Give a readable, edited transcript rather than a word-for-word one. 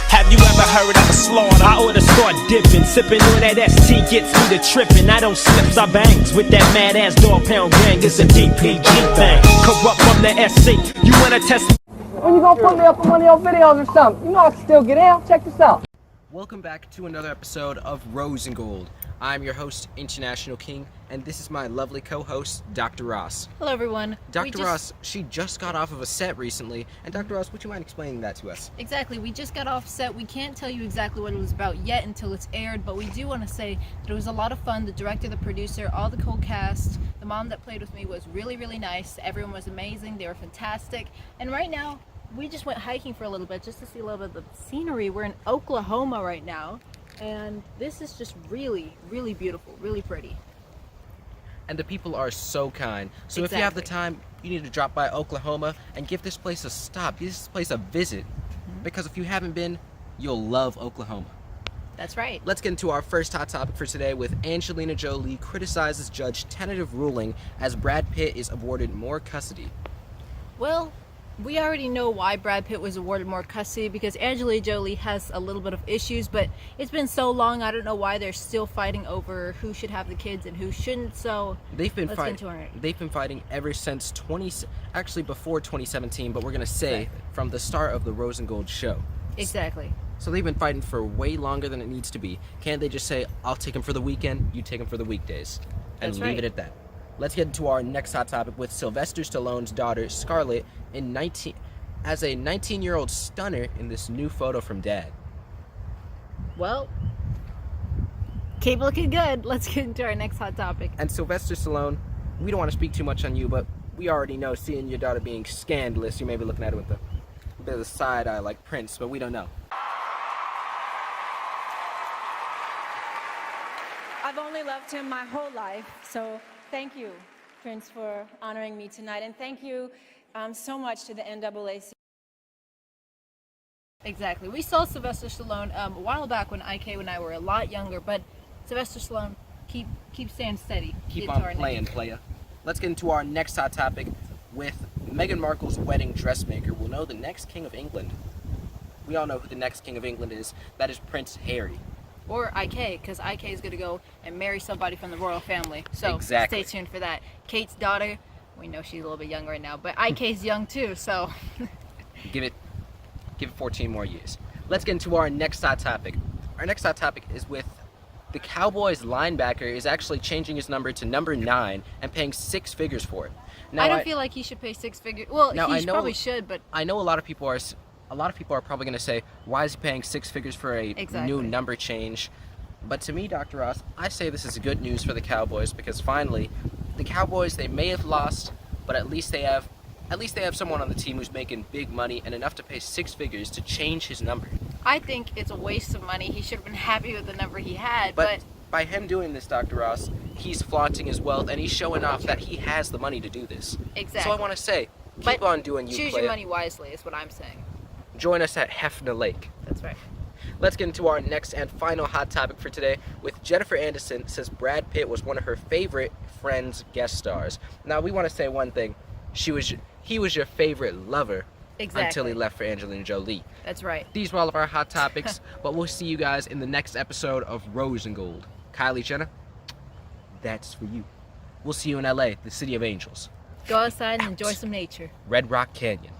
Have you ever heard of a slaughter? I oughta start dipping, sipping on that ST gets me to tripping. I don't slips, I bangs with that mad ass dog pound gang. It's a DPG thing. Corrupt from the SC. You wanna test? When you gonna put me up in one of your videos or something? You know I can still get in. Check this out. Welcome back to another episode of Rose and Gold. I'm your host, International King, and this is my lovely co-host, Dr. Ross. Hello, everyone. Dr. Ross, she just got off of a set recently, and Dr. Ross, would you mind explaining that to us? Exactly. We just got off set. We can't tell you exactly what it was about yet until it's aired, but we do want to say that it was a lot of fun. The director, the producer, all the co-cast, the mom that played with me was really, really nice. Everyone was amazing. They were fantastic. And right now, we just went hiking for a little bit just to see a little bit of the scenery. We're in Oklahoma right now. And this is just really, really beautiful, really pretty. And the people are so kind. So If you have the time, you need to drop by Oklahoma and give this place a stop. Give this place a visit. Because if you haven't been, you'll love Oklahoma. That's right. Let's get into our first hot topic for today with Angelina Jolie criticizes judge tentative ruling as Brad Pitt is awarded more custody. Well, we already know why Brad Pitt was awarded more custody, because Angelina Jolie has a little bit of issues, but it's been so long, I don't know why they're still fighting over who should have the kids and who shouldn't. So they've been fighting ever since before 2017, but we're gonna say from the start of the Rose and Gold show. Exactly. So they've been fighting for way longer than it needs to be. Can't they just say, I'll take him for the weekend, you take him for the weekdays, and leave it at that? Let's get into our next hot topic with Sylvester Stallone's daughter, Scarlett, as a 19-year-old stunner in this new photo from Dad. Well, keep looking good. Let's get into our next hot topic. And Sylvester Stallone, we don't want to speak too much on you, but we already know, seeing your daughter being scandalous, you may be looking at it with a bit of a side eye like Prince, but we don't know. I've only loved him my whole life, so thank you, Prince, for honoring me tonight, and thank you so much to the NAACP. Exactly. We saw Sylvester Stallone a while back when IK and I were a lot younger, but Sylvester Stallone, keep staying steady. Keep on playing, playa. Let's get into our next hot topic with Meghan Markle's wedding dressmaker will know the next King of England. We all know who the next King of England is. That is Prince Harry. Or IK, because IK is going to go and marry somebody from the royal family. So Stay tuned for that. Kate's daughter, we know she's a little bit younger right now, but IK's young too, so. Give it 14 more years. Let's get into our next hot topic. Our next hot topic is with the Cowboys linebacker is actually changing his number to number 9 and paying 6 figures for it. Now, I don't feel like he should pay 6 figures. Well, he probably should, but I know a lot of people are probably going to say, why is he paying 6 figures for a new number change? But to me, Dr. Ross, I say this is good news for the Cowboys, because finally, the Cowboys, they may have lost, but at least they have someone on the team who's making big money and enough to pay 6 figures to change his number. I think it's a waste of money. He should have been happy with the number he had. But by him doing this, Dr. Ross, he's flaunting his wealth and he's showing off that he has the money to do this. Exactly. So I want to say, keep on doing you, choose your money wisely is what I'm saying. Join us at Hefner Lake. That's right. Let's get into our next and final hot topic for today with Jennifer Anderson says Brad Pitt was one of her favorite Friends guest stars. Now, we want to say one thing. He was your favorite lover until he left for Angelina Jolie. That's right. These were all of our hot topics, but we'll see you guys in the next episode of Rose and Gold. Kylie Jenner, that's for you. We'll see you in LA, the city of angels. Go outside and enjoy some nature. Red Rock Canyon.